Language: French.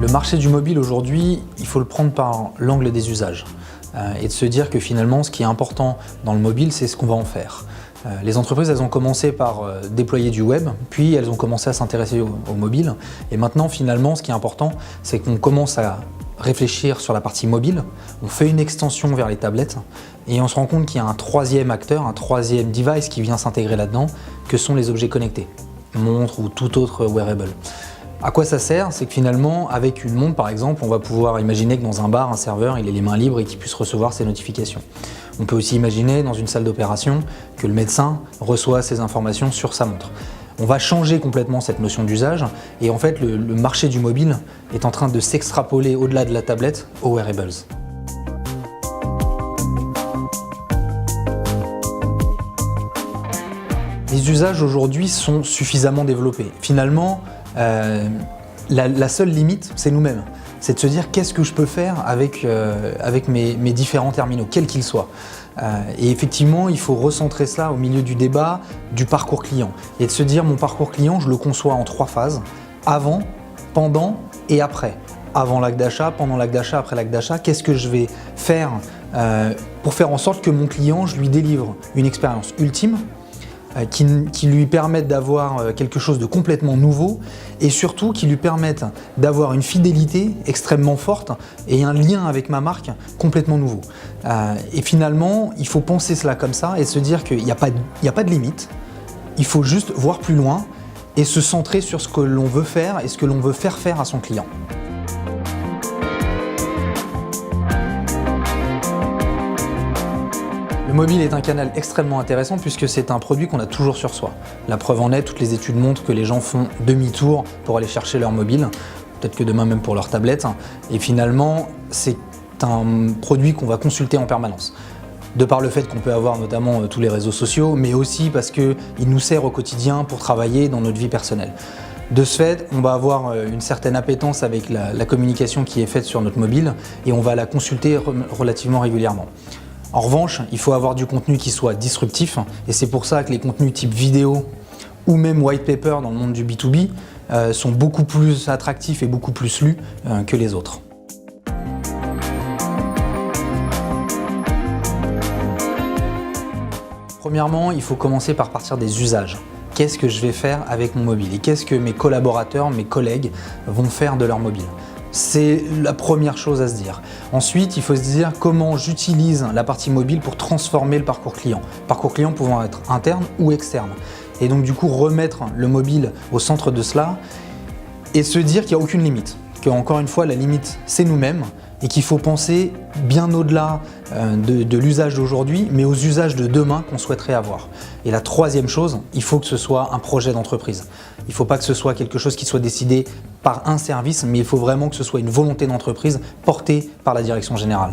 Le marché du mobile aujourd'hui, il faut le prendre par l'angle des usages et de se dire que finalement ce qui est important dans le mobile, c'est ce qu'on va en faire. Les entreprises, elles ont commencé par déployer du web, puis elles ont commencé à s'intéresser au mobile. Et maintenant, finalement, ce qui est important, c'est qu'on commence à réfléchir sur la partie mobile, on fait une extension vers les tablettes et on se rend compte qu'il y a un troisième acteur, un troisième device qui vient s'intégrer là-dedans, que sont les objets connectés, montres ou tout autre wearable. À quoi ça sert? C'est que finalement, avec une montre par exemple, on va pouvoir imaginer que dans un bar, un serveur, il ait les mains libres et qu'il puisse recevoir ses notifications. On peut aussi imaginer dans une salle d'opération que le médecin reçoit ces informations sur sa montre. On va changer complètement cette notion d'usage et en fait le marché du mobile est en train de s'extrapoler au-delà de la tablette aux wearables. Les usages aujourd'hui sont suffisamment développés. Finalement, la seule limite, c'est nous-mêmes. C'est de se dire qu'est-ce que je peux faire avec mes différents terminaux, quels qu'ils soient. Et effectivement, il faut recentrer cela au milieu du débat du parcours client. Et de se dire mon parcours client, je le conçois en 3 phases, avant, pendant et après. Avant l'acte d'achat, pendant l'acte d'achat, après l'acte d'achat, qu'est-ce que je vais faire pour faire en sorte que mon client, je lui délivre une expérience ultime, qui lui permettent d'avoir quelque chose de complètement nouveau et surtout qui lui permettent d'avoir une fidélité extrêmement forte et un lien avec ma marque complètement nouveau. Et finalement, il faut penser cela comme ça et se dire qu'il n'y a pas de limite, il faut juste voir plus loin et se centrer sur ce que l'on veut faire et ce que l'on veut faire faire à son client. Le mobile est un canal extrêmement intéressant puisque c'est un produit qu'on a toujours sur soi. La preuve en est, toutes les études montrent que les gens font demi-tour pour aller chercher leur mobile, peut-être que demain même pour leur tablette. Et finalement, c'est un produit qu'on va consulter en permanence. De par le fait qu'on peut avoir notamment tous les réseaux sociaux, mais aussi parce qu'il nous sert au quotidien pour travailler dans notre vie personnelle. De ce fait, on va avoir une certaine appétence avec la communication qui est faite sur notre mobile et on va la consulter relativement régulièrement. En revanche, il faut avoir du contenu qui soit disruptif et c'est pour ça que les contenus type vidéo ou même white paper dans le monde du B2B sont beaucoup plus attractifs et beaucoup plus lus que les autres. Premièrement, il faut commencer par partir des usages. Qu'est-ce que je vais faire avec mon mobile et qu'est-ce que mes collaborateurs, mes collègues vont faire de leur mobile? C'est la première chose à se dire. Ensuite, il faut se dire comment j'utilise la partie mobile pour transformer le parcours client. Parcours client pouvant être interne ou externe. Et donc du coup, remettre le mobile au centre de cela et se dire qu'il n'y a aucune limite. Qu'encore une fois, la limite, c'est nous-mêmes et qu'il faut penser bien au-delà de l'usage d'aujourd'hui, mais aux usages de demain qu'on souhaiterait avoir. Et la troisième chose, il faut que ce soit un projet d'entreprise. Il ne faut pas que ce soit quelque chose qui soit décidé par un service, mais il faut vraiment que ce soit une volonté d'entreprise portée par la direction générale.